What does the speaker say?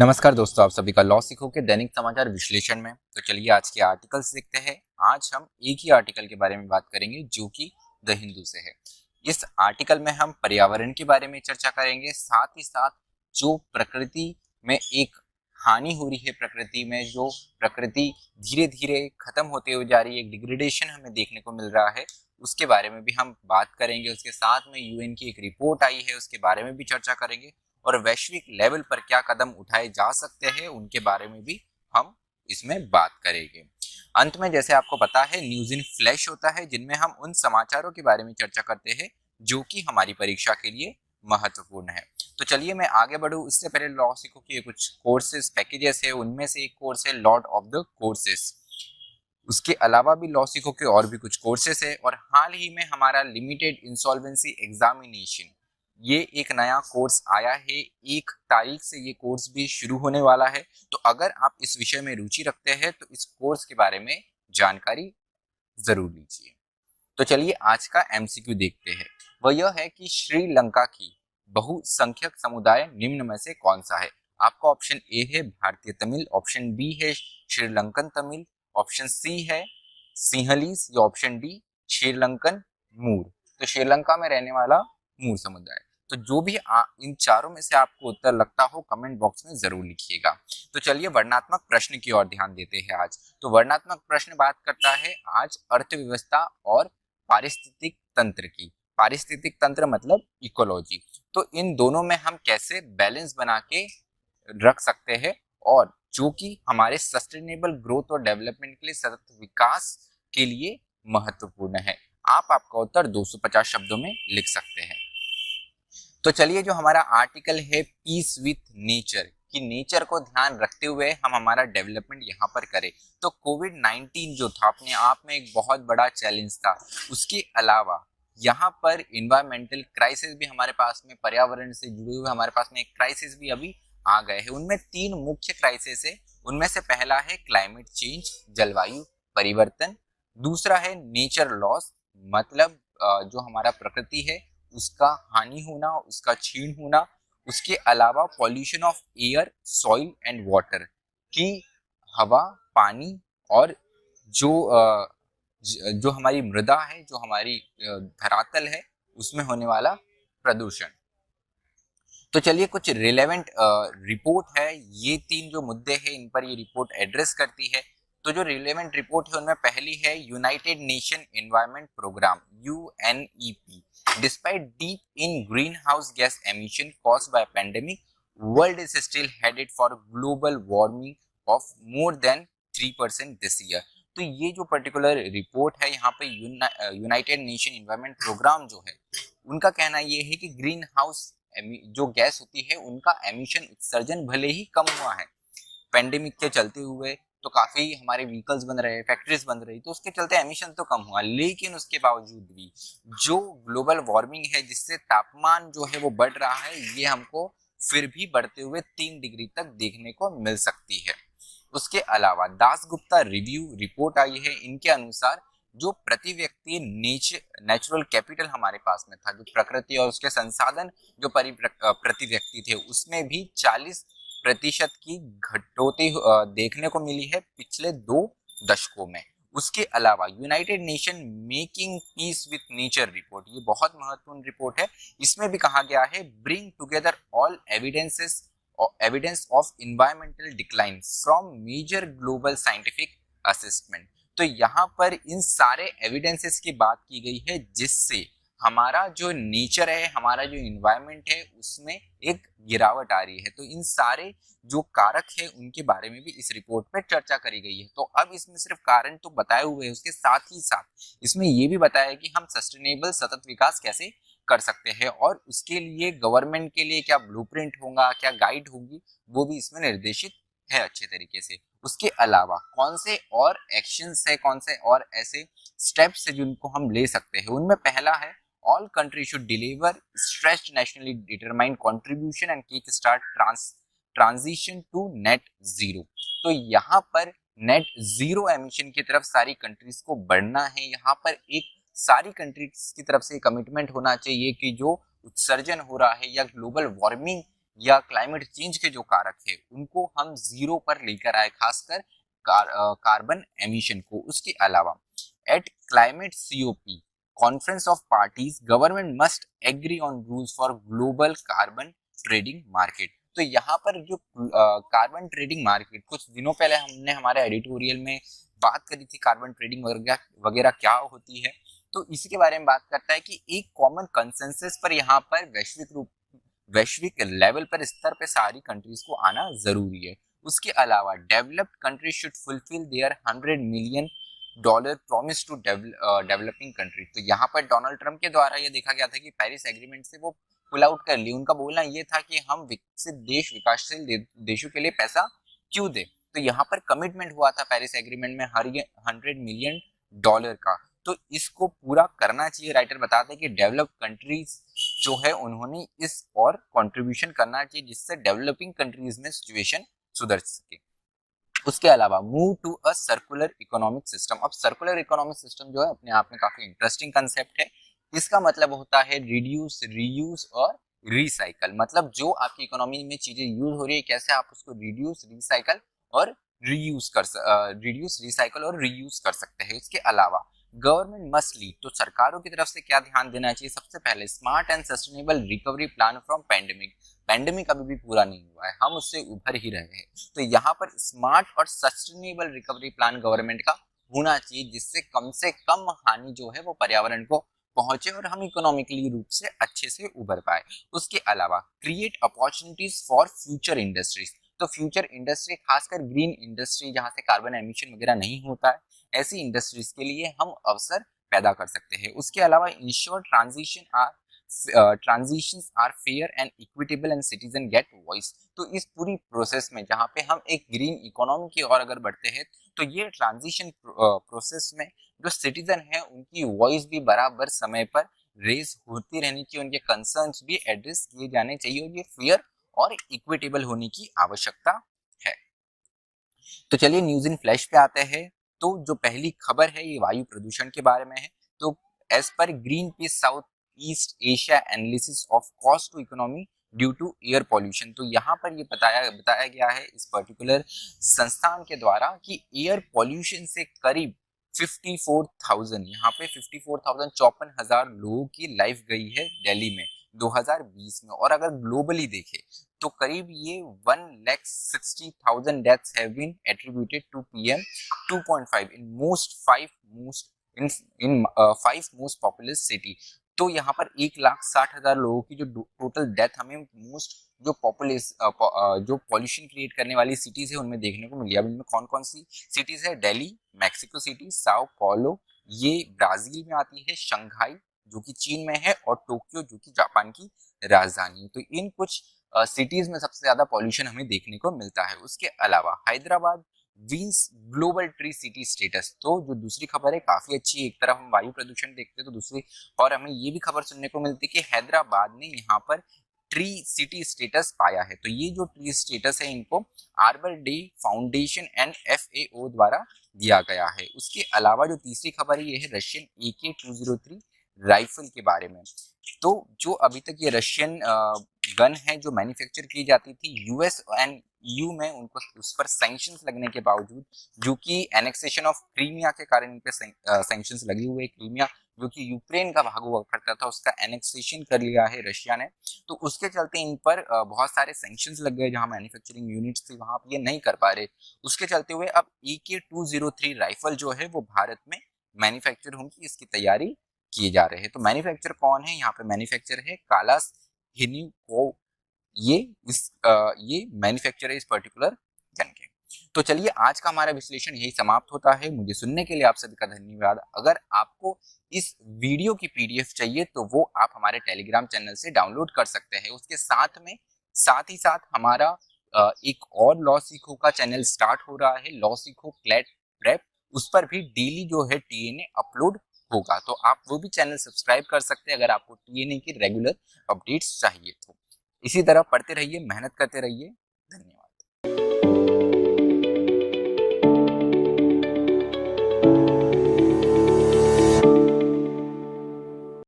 नमस्कार दोस्तों, आप सभी का लॉ सीखो के दैनिक समाचार विश्लेषण में। तो चलिए आज के आर्टिकल्स देखते हैं। आज हम एक ही आर्टिकल के बारे में बात करेंगे जो कि द हिंदू से है। इस आर्टिकल में हम पर्यावरण के बारे में चर्चा करेंगे, साथ ही साथ जो प्रकृति में एक हानि हो रही है, प्रकृति में जो प्रकृति धीरे धीरे खत्म होते हुए जा रही है, एक डिग्रेडेशन हमें देखने को मिल रहा है, उसके बारे में भी हम बात करेंगे। उसके साथ में यूएन की एक रिपोर्ट आई है, उसके बारे में भी चर्चा करेंगे और वैश्विक लेवल पर क्या कदम उठाए जा सकते हैं उनके बारे में भी हम इसमें बात करेंगे। अंत में जैसे आपको पता है न्यूज इन फ्लैश होता है, जिनमें हम उन समाचारों के बारे में चर्चा करते हैं जो कि हमारी परीक्षा के लिए महत्वपूर्ण है। तो चलिए मैं आगे बढ़ूं उससे पहले लॉ सीखो के कुछ कोर्सेज पैकेजेस है, उनमें से एक कोर्स है लॉर्ड ऑफ द कोर्सेज। उसके अलावा भी लॉ सीखो के और भी कुछ कोर्सेस है और हाल ही में हमारा लिमिटेड इंसॉल्वेंसी एग्जामिनेशन, ये एक नया कोर्स आया है। 1 तारीख से ये कोर्स भी शुरू होने वाला है। तो अगर आप इस विषय में रुचि रखते हैं तो इस कोर्स के बारे में जानकारी जरूर लीजिए। तो चलिए आज का एमसीक्यू देखते हैं। वह यह है कि श्रीलंका की बहुसंख्यक समुदाय निम्न में से कौन सा है। आपका ऑप्शन ए है भारतीय तमिल, ऑप्शन बी है श्रीलंकन तमिल, ऑप्शन सी है सिंहलीस या ऑप्शन डी श्रीलंकन मूर। तो श्रीलंका में रहने वाला मूर समुदाय। तो जो भी इन चारों में से आपको उत्तर लगता हो कमेंट बॉक्स में जरूर लिखिएगा। तो चलिए वर्णनात्मक प्रश्न की ओर ध्यान देते हैं आज। तो वर्णनात्मक प्रश्न बात करता है आज अर्थव्यवस्था और पारिस्थितिक तंत्र की। पारिस्थितिक तंत्र मतलब इकोलॉजी। तो इन दोनों में हम कैसे बैलेंस बना के रख सकते हैं और जो कि हमारे सस्टेनेबल ग्रोथ और डेवलपमेंट के लिए, सतत विकास के लिए महत्वपूर्ण है। आपका उत्तर 250 शब्दों में लिख सकते हैं। तो चलिए जो हमारा आर्टिकल है पीस विथ नेचर, कि नेचर को ध्यान रखते हुए हम हमारा डेवलपमेंट यहाँ पर करें। तो कोविड-19 जो था अपने आप में एक बहुत बड़ा चैलेंज था। उसके अलावा यहाँ पर इन्वायरमेंटल क्राइसिस भी हमारे पास में, पर्यावरण से जुड़े हुए हमारे पास में एक क्राइसिस भी अभी आ गए हैं। उनमें 3 मुख्य क्राइसिस है। उनमें से पहला है क्लाइमेट चेंज, जलवायु परिवर्तन। दूसरा है नेचर लॉस, मतलब जो हमारा प्रकृति है उसका हानि होना, उसका क्षीण होना। उसके अलावा pollution of air, soil and water, की हवा, पानी और जो हमारी मृदा है, जो हमारी धरातल है, उसमें होने वाला प्रदूषण। तो चलिए कुछ रिलेवेंट रिपोर्ट है, ये 3 जो मुद्दे हैं इन पर ये रिपोर्ट एड्रेस करती है। तो जो रिलेवेंट रिपोर्ट है उनमें पहली है United Nation Environment Programme UNEP, despite deep in green house gas emission caused by pandemic, world is still headed for global warming of more than 3% this year. तो ये जो पर्टिकुलर रिपोर्ट है यहाँ पे यूनाइटेड नेशन एनवायरनमेंट प्रोग्राम जो है उनका कहना ये है कि ग्रीन हाउस जो गैस होती है उनका एमिशन, उत्सर्जन भले ही कम हुआ है पेंडेमिक के चलते हुए, तो काफी हमारे व्हीकल्स बन रहे हैं, फैक्ट्रीज बन रही, तो उसके चलते एमिशन तो कम हुआ, लेकिन उसके बावजूद भी जो ग्लोबल वार्मिंग है जिससे तापमान जो है वो बढ़ रहा है, ये हमको फिर भी बढ़ते हुए 3 डिग्री तक देखने को मिल सकती है। उसके अलावा दासगुप्ता रिव्यू रिपोर्ट आई है, इनके अनुसार जो प्रति व्यक्ति नेचुरल कैपिटल हमारे पास में था, जो प्रकृति और उसके संसाधन जो प्रति व्यक्ति थे, उसमें भी 40% की घटोती देखने को मिली है पिछले 2 दशकों में। उसके अलावा United nation making piece with nature report, ये बहुत महत्वपूर्ण रिपोर्ट है। इसमें भी कहा गया है bring together all evidence of environmental decline from major global scientific assessment. तो यहाँ पर इन सारे एविडेंसेस की बात की गई है जिससे हमारा जो नेचर है, हमारा जो इन्वायरमेंट है, उसमें एक गिरावट आ रही है। तो इन सारे जो कारक है उनके बारे में भी इस रिपोर्ट पर चर्चा करी गई है। तो अब इसमें सिर्फ कारण तो बताए हुए हैं, उसके साथ ही साथ इसमें ये भी बताया कि हम सस्टेनेबल सतत विकास कैसे कर सकते हैं और उसके लिए गवर्नमेंट के लिए क्या ब्लूप्रिंट होगा, क्या गाइड होगी, वो भी इसमें निर्देशित है अच्छे तरीके से। उसके अलावा कौन से और एक्शंस है, कौन से और ऐसे स्टेप्स है जिनको हम ले सकते हैं, उनमें पहला है all country should deliver stretched nationally determined contribution and kick start transition to net zero. तो यहाँ पर नेट जीरो एमिशन की तरफ सारी कंट्रीज को बढ़ना है। यहाँ पर एक सारी कंट्रीज की तरफ से कमिटमेंट होना चाहिए कि जो उत्सर्जन हो रहा है या ग्लोबल वार्मिंग या क्लाइमेट चेंज के जो कारक है उनको हम जीरो पर लेकर आए, खासकर कार्बन एमिशन को। उसके अलावा at climate COP conference of parties government must agree on rules for global carbon trading market. तो यहाँ पर जो कार्बन ट्रेडिंग मार्केट, कुछ दिनों पहले हमने हमारे एडिटोरियल में बात करी थी कार्बन ट्रेडिंग वगैरह क्या होती है, तो इसी के बारे में बात करता है कि एक कॉमन कंसेंसस पर यहाँ पर वैश्विक लेवल पर स्तर पे सारी कंट्रीज को आना जरूरी है। उसके अलावा developed countries should fulfil their $100 million promise to developing country. तो यहाँ पर डोनाल्ड ट्रंप के द्वारा ये देखा गया था कि पेरिस एग्रीमेंट से वो पुल आउट कर ली। उनका बोलना ये था कि हम विकसित देश, विकासशील देशों के लिए पैसा क्यों दे। तो यहाँ पर कमिटमेंट हुआ था पेरिस एग्रीमेंट में $100 मिलियन का, तो इसको पूरा करना चाहिए। राइटर बताते हैं कि डेवलप्ड कंट्रीज जो है उन्होंने इस और कंट्रीब्यूशन करना चाहिए जिससे डेवलपिंग कंट्रीज में सिचुएशन सुधर सके। उसके अलावा move to a circular economic system. अब सर्कुलर इकोनॉमिक सिस्टम जो है अपने आप में काफी इंटरेस्टिंग कंसेप्ट है। इसका मतलब होता है रिड्यूस, रीयूज और रिसाइकल। मतलब जो आपकी इकोनॉमी में चीजें यूज हो रही है कैसे आप उसको रिड्यूस, रिसाइकल और रीयूज कर सकते हैं। इसके अलावा गवर्नमेंट मस्ट लीड, तो सरकारों की तरफ से क्या ध्यान देना चाहिए। सबसे पहले smart and sustainable recovery plan from pandemic. Pandemic अभी भी पूरा नहीं हुआ है, हम उससे उभर ही रहे हैं। तो यहाँ पर स्मार्ट और सस्टेनेबल रिकवरी प्लान गवर्नमेंट का होना चाहिए जिससे कम हानि जो है वो पर्यावरण को पहुंचे और हम इकोनॉमिकली रूप से अच्छे से उभर पाए। उसके अलावा create opportunities for future industries. तो फ्यूचर इंडस्ट्री खासकर ग्रीन इंडस्ट्री जहां से कार्बन एमिशन वगैरह नहीं होता है, ऐसी इंडस्ट्रीज के लिए हम अवसर पैदा कर सकते हैं। उसके अलावा ensure transitions are fair and equitable and citizen get voice. तो इस पूरी प्रोसेस में जहाँ पे हम एक ग्रीन इकोनॉमी की ओर अगर बढ़ते हैं तो ये ट्रांजिशन प्रोसेस में जो सिटीजन है उनकी वॉइस भी बराबर समय पर रेज होती रहनी चाहिए, उनके कंसर्न्स भी एड्रेस किए जाने चाहिए और ये फेयर और इक्विटेबल होने की आवश्यकता है। तो चलिए न्यूज इन फ्लैश पे आते हैं। तो जो पहली खबर है ये वायु प्रदूषण के बारे में है। तो as per Greenpeace south east Asia analysis of cost to economy due to air pollution. तो यहाँ पर ये बताया गया है इस पर्टिकुलर संस्थान के द्वारा कि एयर पॉल्यूशन से करीब 54,000, यहाँ पे 54,000 54,000 लोगों की लाइफ गई है दिल्ली में 2020 में। और अगर ग्लोबली देखें तो करीब ये 1,60,000 deaths have been attributed to PM 2.5 in five most populous city। तो यहाँ पर 1,60,000 लोगों की जो टोटल डेथ हमें जो पॉल्यूशन क्रिएट करने वाली सिटीज है उनमें देखने को मिली। अब इनमें कौन कौन सी सिटीज है? दिल्ली, मैक्सिको सिटी, साओ पौलो ये ब्राजील में आती है, शंघाई जो कि चीन में है और टोक्यो जो कि जापान की राजधानी है। तो इन कुछ सिटीज में सबसे ज्यादा पॉल्यूशन हमें देखने को मिलता है। उसके अलावा Hyderabad wins global tree city status. तो जो दूसरी खबर है काफी अच्छी है। एक तरफ हम वायु प्रदूषण देखते हैं तो दूसरी और हमें ये भी खबर सुनने को मिलती है कि हैदराबाद ने यहाँ पर ट्री सिटी स्टेटस पाया है। तो ये जो ट्री स्टेटस है इनको arbor day foundation and FAO द्वारा दिया गया है। उसके अलावा जो तीसरी खबर है ये है रशियन AK-203 राइफल के बारे में। तो जो अभी तक ये रशियन गन है जो मैन्युफैक्चर की जाती थी US एंड EU में, उनको उस पर सैंक्शंस लगने के बावजूद, जो कि एनेक्सेशन ऑफ क्रीमिया के कारण इन पे सैंक्शंस लगे हुए। क्रीमिया जो कि यूक्रेन का भाग हुआ करता था उसका एनेक्सेशन कर लिया है रशिया ने, तो उसके चलते इन पर बहुत सारे सैंक्शंस लग गए। जहां मैन्युफैक्चरिंग यूनिट्स थी वहां ये नहीं कर पा रहे। उसके चलते हुए अब AK-203 राइफल जो है वो भारत में मैन्युफैक्चर होंगी, इसकी तैयारी किए जा रहे हैं। तो मैन्युफैक्चर कौन है? यहाँ पे मैन्युफैक्चर है कालास हिनिको, ये मैन्युफैक्चर है इस पर्टिकुलर गन के। तो चलिए आज का हमारा विश्लेषण यही समाप्त होता है। मुझे सुनने के लिए आप सभी का धन्यवाद। अगर आपको इस वीडियो की PDF चाहिए तो वो आप हमारे टेलीग्राम चैनल से डाउनलोड कर सकते हैं। उसके साथ ही साथ हमारा एक और लॉ सीखो का चैनल स्टार्ट हो रहा है, लॉ सीखो क्लैट प्रेप। उस पर भी डेली जो है TNA अपलोड होगा, तो आप वो भी चैनल सब्सक्राइब कर सकते हैं अगर आपको TNA की रेगुलर अपडेट्स चाहिए तो। इसी तरह पढ़ते रहिए, मेहनत करते रहिए।